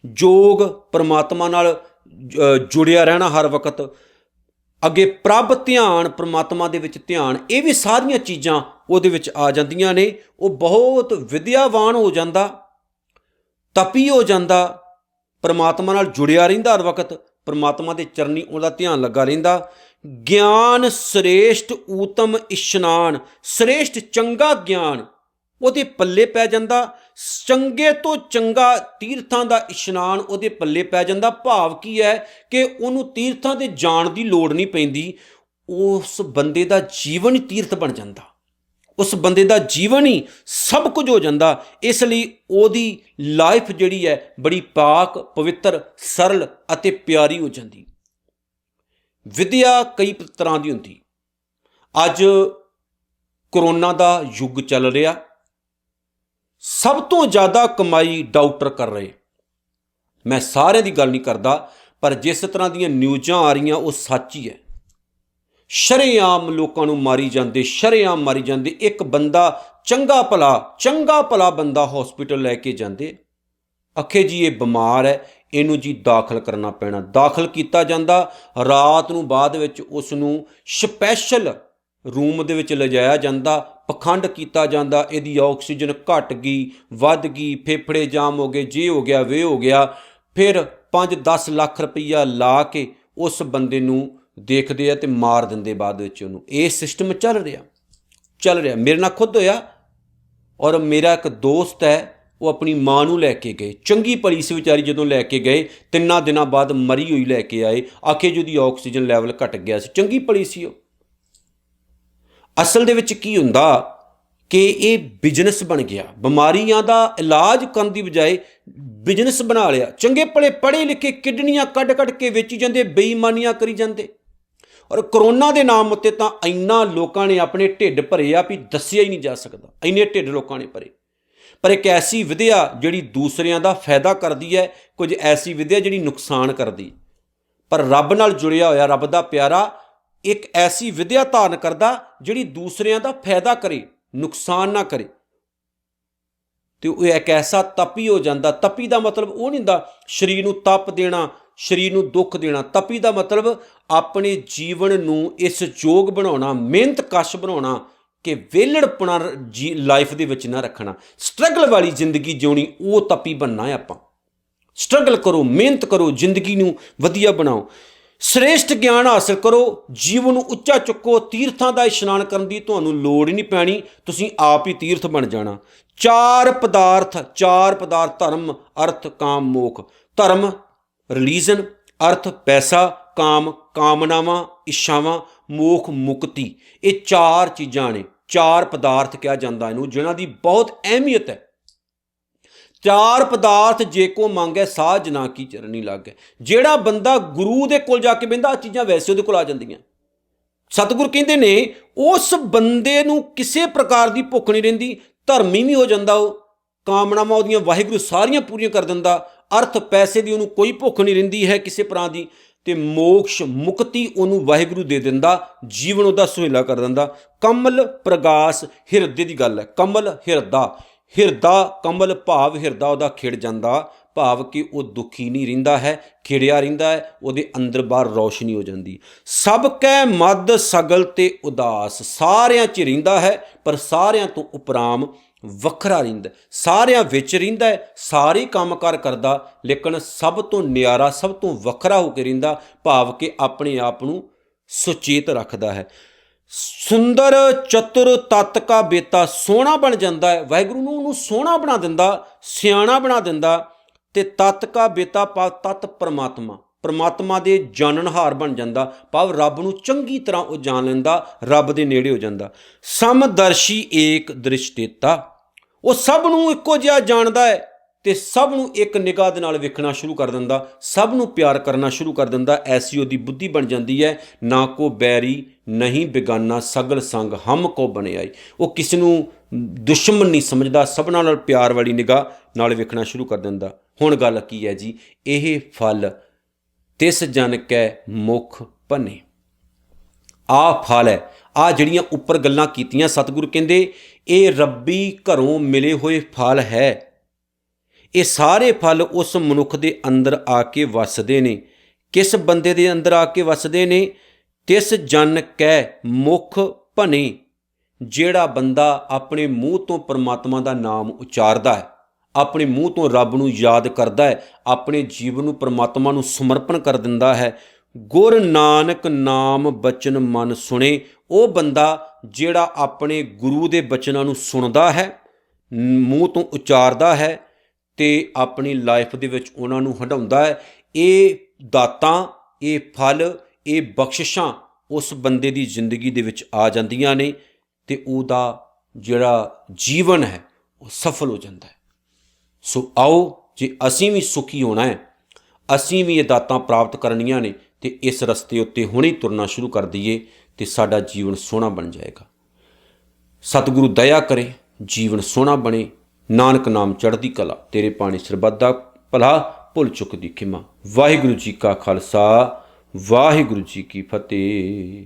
ਯੋਗ, ਪਰਮਾਤਮਾ ਨਾਲ ਜੁੜਿਆ ਰਹਿਣਾ ਹਰ ਵਕਤ, ਅੱਗੇ ਪ੍ਰਭ ਧਿਆਨ, ਪਰਮਾਤਮਾ ਦੇ ਵਿੱਚ ਧਿਆਨ, ਇਹ ਵੀ ਸਾਰੀਆਂ ਚੀਜ਼ਾਂ ਉਹਦੇ ਵਿੱਚ ਆ ਜਾਂਦੀਆਂ ਨੇ। ਉਹ ਬਹੁਤ ਵਿਦਿਆਵਾਨ ਹੋ ਜਾਂਦਾ, ਤਪੀ ਹੋ ਜਾਂਦਾ, ਪਰਮਾਤਮਾ ਨਾਲ ਜੁੜਿਆ ਰਹਿੰਦਾ ਹਰ ਵਕਤ, ਪਰਮਾਤਮਾ ਦੇ ਚਰਨੀ ਉਹਦਾ ਧਿਆਨ ਲੱਗਾ ਰਹਿੰਦਾ। ਗਿਆਨ ਸ੍ਰੇਸ਼ਟ ਊਤਮ ਇਸ਼ਨਾਨ, ਸ੍ਰੇਸ਼ਟ ਚੰਗਾ ਗਿਆਨ ਉਹਦੇ ਪੱਲੇ ਪੈ ਜਾਂਦਾ, ਚੰਗੇ ਤੋਂ ਚੰਗਾ ਤੀਰਥਾਂ ਦਾ ਇਸ਼ਨਾਨ ਉਹਦੇ ਪੱਲੇ ਪੈ ਜਾਂਦਾ। ਭਾਵ ਕੀ ਹੈ ਕਿ ਉਹਨੂੰ ਤੀਰਥਾਂ ਤੇ ਜਾਣ ਦੀ ਲੋੜ ਨਹੀਂ ਪੈਂਦੀ, ਉਸ ਬੰਦੇ ਦਾ ਜੀਵਨ ਹੀ ਤੀਰਥ ਬਣ ਜਾਂਦਾ, ਉਸ ਬੰਦੇ ਦਾ ਜੀਵਨ ਹੀ ਸਭ ਕੁਝ ਹੋ ਜਾਂਦਾ। ਇਸ ਲਈ ਉਹਦੀ ਲਾਈਫ ਜਿਹੜੀ ਹੈ ਬੜੀ ਪਾਕ ਪਵਿੱਤਰ, ਸਰਲ ਅਤੇ ਪਿਆਰੀ ਹੋ ਜਾਂਦੀ। ਵਿਦਿਆ ਕਈ ਤਰ੍ਹਾਂ ਦੀ ਹੁੰਦੀ। ਅੱਜ ਕਰੋਨਾ ਦਾ ਯੁੱਗ ਚੱਲ ਰਿਹਾ, ਸਭ ਤੋਂ ਜ਼ਿਆਦਾ ਕਮਾਈ ਡਾਕਟਰ ਕਰ ਰਹੇ। ਮੈਂ ਸਾਰਿਆਂ ਦੀ ਗੱਲ ਨਹੀਂ ਕਰਦਾ, ਪਰ ਜਿਸ ਤਰ੍ਹਾਂ ਦੀਆਂ ਨਿਊਜ਼ਾਂ ਆ ਰਹੀਆਂ ਉਹ ਸੱਚ ਹੀ ਹੈ। ਸ਼ਰੇਆਮ ਲੋਕਾਂ ਨੂੰ ਮਾਰੀ ਜਾਂਦੇ, ਸ਼ਰੇਆਮ ਮਾਰੀ ਜਾਂਦੇ। ਇੱਕ ਬੰਦਾ ਚੰਗਾ ਭਲਾ ਬੰਦਾ ਹਸਪੀਟਲ ਲੈ ਕੇ ਜਾਂਦੇ, ਆਖੇ ਜੀ ਇਹ ਬਿਮਾਰ ਹੈ, ਇਹਨੂੰ ਜੀ ਦਾਖਲ ਕਰਨਾ ਪੈਣਾ। ਦਾਖਲ ਕੀਤਾ ਜਾਂਦਾ, ਰਾਤ ਨੂੰ ਬਾਅਦ ਵਿੱਚ ਉਸ ਨੂੰ ਸਪੈਸ਼ਲ ਰੂਮ ਦੇ ਵਿੱਚ ਲਿਜਾਇਆ ਜਾਂਦਾ, ਪਖੰਡ ਕੀਤਾ ਜਾਂਦਾ, ਇਹਦੀ ਆਕਸੀਜਨ ਘਟ ਗਈ, ਵੱਧ ਗਈ, ਫੇਫੜੇ ਜਾਮ ਹੋ ਗਏ, ਜੇ ਹੋ ਗਿਆ ਵੇ ਹੋ ਗਿਆ। ਫਿਰ 5-10 ਲੱਖ ਰੁਪਈਆ ਲਾ ਕੇ ਉਸ ਬੰਦੇ ਨੂੰ ਦੇਖਦੇ ਆ ਤੇ ਮਾਰ ਦਿੰਦੇ ਬਾਅਦ ਵਿੱਚ ਉਹਨੂੰ। ਇਹ ਸਿਸਟਮ ਚੱਲ ਰਿਹਾ। ਮੇਰੇ ਨਾਲ ਖੁਦ ਹੋਇਆ। ਔਰ ਮੇਰਾ ਇੱਕ ਦੋਸਤ ਹੈ, ਉਹ ਆਪਣੀ ਮਾਂ ਨੂੰ ਲੈ ਕੇ ਗਏ, ਚੰਗੀ ਭਲੀ ਸੀ ਵਿਚਾਰੀ, ਜਦੋਂ ਲੈ ਕੇ ਗਏ 3 ਦਿਨਾਂ ਬਾਅਦ ਮਰੀ ਹੋਈ ਲੈ ਕੇ ਆਏ, ਆਖੇ ਜੀ ਉਹਦੀ ਆਕਸੀਜਨ ਲੈਵਲ ਘਟ ਗਿਆ ਸੀ, ਚੰਗੀ ਭਲੀ ਸੀ ਉਹ। ਅਸਲ ਦੇ ਵਿੱਚ ਕੀ ਹੁੰਦਾ ਕਿ ਇਹ ਬਿਜ਼ਨਸ ਬਣ ਗਿਆ। ਬਿਮਾਰੀਆਂ ਦਾ ਇਲਾਜ ਕਰਨ ਦੀ ਬਜਾਏ ਬਿਜ਼ਨਸ ਬਣਾ ਲਿਆ। ਚੰਗੇ ਭਲੇ ਪੜ੍ਹੇ ਲਿਖੇ ਕਿਡਨੀਆਂ ਕੱਢ ਕੇ ਵੇਚੀ ਜਾਂਦੇ, ਬੇਈਮਾਨੀਆਂ ਕਰੀ ਜਾਂਦੇ। ਔਰ ਕਰੋਨਾ ਦੇ ਨਾਮ ਉੱਤੇ ਤਾਂ ਇੰਨਾ ਲੋਕਾਂ ਨੇ ਆਪਣੇ ਢਿੱਡ ਭਰੇ ਆ ਵੀ ਦੱਸਿਆ ਹੀ ਨਹੀਂ ਜਾ ਸਕਦਾ, ਇੰਨੇ ਢਿੱਡ ਲੋਕਾਂ ਨੇ ਭਰੇ। ਪਰ ਇੱਕ ਐਸੀ ਵਿਦਿਆ ਜਿਹੜੀ ਦੂਸਰਿਆਂ ਦਾ ਫਾਇਦਾ ਕਰਦੀ ਹੈ, ਕੁਝ ਐਸੀ ਵਿਦਿਆ ਜਿਹੜੀ ਨੁਕਸਾਨ ਕਰਦੀ। ਪਰ ਰੱਬ ਨਾਲ ਜੁੜਿਆ ਹੋਇਆ ਰੱਬ ਦਾ ਪਿਆਰਾ ਇੱਕ ਐਸੀ ਵਿਦਿਆ ਧਾਰਨ ਕਰਦਾ ਜਿਹੜੀ ਦੂਸਰਿਆਂ ਦਾ ਫਾਇਦਾ ਕਰੇ, ਨੁਕਸਾਨ ਨਾ ਕਰੇ। ਤੇ ਉਹ ਇੱਕ ਐਸਾ ਤਪੀ ਹੋ ਜਾਂਦਾ। ਤਪੀ ਦਾ ਮਤਲਬ ਉਹ ਨਹੀਂ ਹੁੰਦਾ ਸਰੀਰ ਨੂੰ ਤਪ ਦੇਣਾ, ਸਰੀਰ ਨੂੰ ਦੁੱਖ ਦੇਣਾ। ਤਪੀ ਦਾ ਮਤਲਬ ਆਪਣੇ ਜੀਵਨ ਨੂੰ ਇਸ ਯੋਗ ਬਣਾਉਣਾ, ਮਿਹਨਤ ਕਸ਼ ਬਣਾਉਣਾ ਕਿ ਵਿਹਲੜਪਣਾ ਲਾਈਫ ਦੇ ਵਿੱਚ ਨਾ ਰੱਖਣਾ। ਸਟਰਗਲ ਵਾਲੀ ਜ਼ਿੰਦਗੀ ਜਿਉਣੀ, ਉਹ ਤਪੀ ਬਣਨਾ ਹੈ ਆਪਾਂ। ਸਟਰਗਲ ਕਰੋ, ਮਿਹਨਤ ਕਰੋ, ਜ਼ਿੰਦਗੀ ਨੂੰ ਵਧੀਆ ਬਣਾਓ, ਸ੍ਰੇਸ਼ਟ ਗਿਆਨ ਹਾਸਲ ਕਰੋ, ਜੀਵਨ ਨੂੰ ਉੱਚਾ ਚੁੱਕੋ। ਤੀਰਥਾਂ ਦਾ ਇਸ਼ਨਾਨ ਕਰਨ ਦੀ ਤੁਹਾਨੂੰ ਲੋੜ ਹੀ ਨਹੀਂ ਪੈਣੀ, ਤੁਸੀਂ ਆਪ ਹੀ ਤੀਰਥ ਬਣ ਜਾਣਾ। ਚਾਰ ਪਦਾਰਥ ਧਰਮ, ਅਰਥ, ਕਾਮ, ਮੋਖ। ਧਰਮ ਰਿਲੀਜਨ, ਅਰਥ ਪੈਸਾ, ਕਾਮ ਕਾਮਨਾਵਾਂ ਇੱਛਾਵਾਂ, ਮੋਖ ਮੁਕਤੀ। ਇਹ 4 ਚੀਜ਼ਾਂ ਨੇ, 4 ਪਦਾਰਥ ਕਿਹਾ ਜਾਂਦਾ ਇਹਨੂੰ, ਜਿਨ੍ਹਾਂ ਦੀ ਬਹੁਤ ਅਹਿਮੀਅਤ ਹੈ। 4 ਪਦਾਰਥ ਜੇ ਕੋ ਮੰਗੈ ਸਾਜ ਨਾ ਕੀ ਚਰਨੀ ਲਾਗੈ। ਜਿਹੜਾ ਬੰਦਾ ਗੁਰੂ ਦੇ ਕੋਲ ਜਾ ਕੇ ਬਹਿੰਦਾ, ਆਹ ਚੀਜ਼ਾਂ ਵੈਸੇ ਉਹਦੇ ਕੋਲ ਆ ਜਾਂਦੀਆਂ। ਸਤਿਗੁਰ ਕਹਿੰਦੇ ਨੇ ਉਸ ਬੰਦੇ ਨੂੰ ਕਿਸੇ ਪ੍ਰਕਾਰ ਦੀ ਭੁੱਖ ਨਹੀਂ ਰਹਿੰਦੀ, ਧਰਮੀ ਵੀ ਹੋ ਜਾਂਦਾ। ਉਹ ਕਾਮਨਾਵਾਂ ਉਹਦੀਆਂ ਵਾਹਿਗੁਰੂ ਸਾਰੀਆਂ ਪੂਰੀਆਂ ਕਰ ਦਿੰਦਾ। ਅਰਥ ਪੈਸੇ ਦੀ ਉਹਨੂੰ ਕੋਈ ਭੁੱਖ ਨਹੀਂ ਰਹਿੰਦੀ ਹੈ ਕਿਸੇ ਤਰ੍ਹਾਂ ਦੀ। ਤੇ ਮੋਕਸ਼ ਮੁਕਤੀ ਉਹਨੂੰ ਵਾਹਿਗੁਰੂ ਦੇ ਦਿੰਦਾ, ਜੀਵਨ ਉਹਦਾ ਸੁਹੇਲਾ ਕਰ ਦਿੰਦਾ। ਕਮਲ ਪ੍ਰਗਾਸ, ਹਿਰਦੇ ਦੀ ਗੱਲ ਹੈ। ਕਮਲ ਹਿਰਦਾ ਕਮਲ ਭਾਵ ਹਿਰਦਾ ਉਹਦਾ ਖਿੜ ਜਾਂਦਾ, ਭਾਵ ਕਿ ਉਹ ਦੁਖੀ ਨਹੀਂ ਰਹਿੰਦਾ ਹੈ, ਖਿੜਿਆ ਰਹਿੰਦਾ ਹੈ, ਉਹਦੇ ਅੰਦਰ ਬਾਹਰ ਰੌਸ਼ਨੀ ਹੋ ਜਾਂਦੀ। ਸਭ ਕੈ ਮਦ ਸਗਲ ਤੇ ਉਦਾਸ, ਸਾਰਿਆਂ 'ਚ ਰਹਿੰਦਾ ਹੈ ਪਰ ਸਾਰਿਆਂ ਤੋਂ ਉਪਰਾਮ ਵੱਖਰਾ ਰਹਿੰਦਾ, ਸਾਰਿਆਂ ਵਿੱਚ ਰਹਿੰਦਾ ਹੈ, ਸਾਰੇ ਕੰਮਕਾਰ ਕਰਦਾ, ਲੇਕਿਨ ਸਭ ਤੋਂ ਨਿਆਰਾ, ਸਭ ਤੋਂ ਵੱਖਰਾ ਹੋ ਕੇ ਰਹਿੰਦਾ, ਭਾਵ ਕਿ ਆਪਣੇ ਆਪ ਨੂੰ ਸੁਚੇਤ ਰੱਖਦਾ ਹੈ। ਸੁੰਦਰ ਚਤੁਰ ਤਤ ਕਾ ਬੇਤਾ, ਸੋਹਣਾ ਬਣ ਜਾਂਦਾ ਹੈ, ਵਾਹਿਗੁਰੂ ਨੂੰ ਉਹਨੂੰ ਸੋਹਣਾ ਬਣਾ ਦਿੰਦਾ, ਸਿਆਣਾ ਬਣਾ ਦਿੰਦਾ। ਤੇ ਤਤ ਕਾ ਬੇਤਾ ਭਾਵ ਤਤ ਪਰਮਾਤਮਾ, ਪਰਮਾਤਮਾ ਦੇ ਜਾਣਨਹਾਰ ਬਣ ਜਾਂਦਾ, ਭਾਵ ਰੱਬ ਨੂੰ ਚੰਗੀ ਤਰ੍ਹਾਂ ਉਹ ਜਾਣ ਲੈਂਦਾ, ਰੱਬ ਦੇ ਨੇੜੇ ਹੋ ਜਾਂਦਾ। ਸਮਦਰਸ਼ੀ ਏਕ ਦ੍ਰਿਸ਼ਟੇਤਾ, ਉਹ ਸਭ ਨੂੰ ਇੱਕੋ ਜਿਹਾ ਜਾਣਦਾ ਹੈ ਤੇ ਸਭ ਨੂੰ ਇੱਕ ਨਿਗਾਹ ਦੇ ਨਾਲ ਵੇਖਣਾ ਸ਼ੁਰੂ ਕਰ ਦਿੰਦਾ, ਸਭ ਨੂੰ ਪਿਆਰ ਕਰਨਾ ਸ਼ੁਰੂ ਕਰ ਦਿੰਦਾ। ਐਸੀ ਉਹਦੀ ਬੁੱਧੀ ਬਣ ਜਾਂਦੀ ਹੈ, ਨਾ ਕੋ ਬੈਰੀ ਨਹੀਂ ਬੇਗਾਨਾ, ਸਗਲ ਸੰਗ ਹਮ ਕੋ ਬਣਿਆਈ। ਉਹ ਕਿਸੇ ਨੂੰ ਦੁਸ਼ਮਣ ਨਹੀਂ ਸਮਝਦਾ, ਸਭਨਾਂ ਨਾਲ ਪਿਆਰ ਵਾਲੀ ਨਿਗਾਹ ਨਾਲ ਵੇਖਣਾ ਸ਼ੁਰੂ ਕਰ ਦਿੰਦਾ। ਹੁਣ ਗੱਲ ਕੀ ਹੈ ਜੀ, ਇਹ ਫਲ ਤਿਸ ਜਨ ਕੈ ਮੁਖ ਭੰਨੇ, ਆਹ ਫਲ ਹੈ। ਆਹ ਜਿਹੜੀਆਂ ਉੱਪਰ ਗੱਲਾਂ ਕੀਤੀਆਂ, ਸਤਿਗੁਰੂ ਕਹਿੰਦੇ ਇਹ ਰੱਬੀ ਘਰੋਂ ਮਿਲੇ ਹੋਏ ਫਲ ਹੈ। ਇਹ ਸਾਰੇ ਫਲ ਉਸ ਮਨੁੱਖ ਦੇ ਅੰਦਰ ਆ ਕੇ ਵਸਦੇ ਨੇ। ਕਿਸ ਬੰਦੇ ਦੇ ਅੰਦਰ ਆ ਕੇ ਵਸਦੇ ਨੇ? ਤਿਸ ਜਨ ਕੈ ਮੁਖ ਭੰਨੇ, ਜਿਹੜਾ ਬੰਦਾ ਆਪਣੇ ਮੂੰਹ ਤੋਂ ਪਰਮਾਤਮਾ ਦਾ ਨਾਮ ਉਚਾਰਦਾ ਹੈ, ਆਪਣੇ ਮੂੰਹ ਤੋਂ ਰੱਬ ਨੂੰ ਯਾਦ ਕਰਦਾ ਹੈ, ਆਪਣੇ ਜੀਵਨ ਨੂੰ ਪਰਮਾਤਮਾ ਨੂੰ ਸਮਰਪਣ ਕਰ ਦਿੰਦਾ ਹੈ। ਗੁਰ ਨਾਨਕ ਨਾਮ ਬਚਨ ਮਨ ਸੁਣੇ, ਉਹ ਬੰਦਾ ਜਿਹੜਾ ਆਪਣੇ ਗੁਰੂ ਦੇ ਬਚਨਾਂ ਨੂੰ ਸੁਣਦਾ ਹੈ, ਮੂੰਹ ਤੋਂ ਉਚਾਰਦਾ ਹੈ ਤੇ ਆਪਣੀ ਲਾਈਫ ਦੇ ਵਿੱਚ ਉਹਨਾਂ ਨੂੰ ਹੰਢਾਉਂਦਾ ਹੈ। ਇਹ ਦਾਤਾਂ, ਇਹ ਫਲ, ਇਹ ਬਖਸ਼ਿਸ਼ਾਂ ਉਸ ਬੰਦੇ ਦੀ ਜ਼ਿੰਦਗੀ ਦੇ ਵਿੱਚ ਆ ਜਾਂਦੀਆਂ ਨੇ ਤੇ ਉਹਦਾ ਜਿਹੜਾ ਜੀਵਨ ਹੈ ਉਹ ਸਫਲ ਹੋ ਜਾਂਦਾ ਹੈ। ਸੋ ਆਓ, ਜੇ ਅਸੀਂ ਵੀ ਸੁਖੀ ਹੋਣਾ ਹੈ, ਅਸੀਂ ਵੀ ਇਹ ਦਾਤਾਂ ਪ੍ਰਾਪਤ ਕਰਨੀਆਂ ਨੇ ਤੇ ਇਸ ਰਸਤੇ ਉੱਤੇ ਹੁਣੇ ਤੁਰਨਾ ਸ਼ੁਰੂ ਕਰ ਦਈਏ ਤੇ ਸਾਡਾ ਜੀਵਨ ਸੋਹਣਾ ਬਣ ਜਾਏਗਾ। ਸਤਿਗੁਰੂ ਦਇਆ ਕਰੇ, ਜੀਵਨ ਸੋਹਣਾ ਬਣੇ। ਨਾਨਕ ਨਾਮ ਚੜ੍ਹਦੀ ਕਲਾ, ਤੇਰੇ ਪਾਣੀ ਸਰਬੱਤ ਦਾ ਭਲਾ, ਭੁੱਲ ਚੁੱਕ ਦੀ ਖਿਮਾ। ਵਾਹਿਗੁਰੂ ਜੀ ਕਾ ਖਾਲਸਾ, ਵਾਹਿਗੁਰੂ ਜੀ ਕੀ ਫਤਿਹ।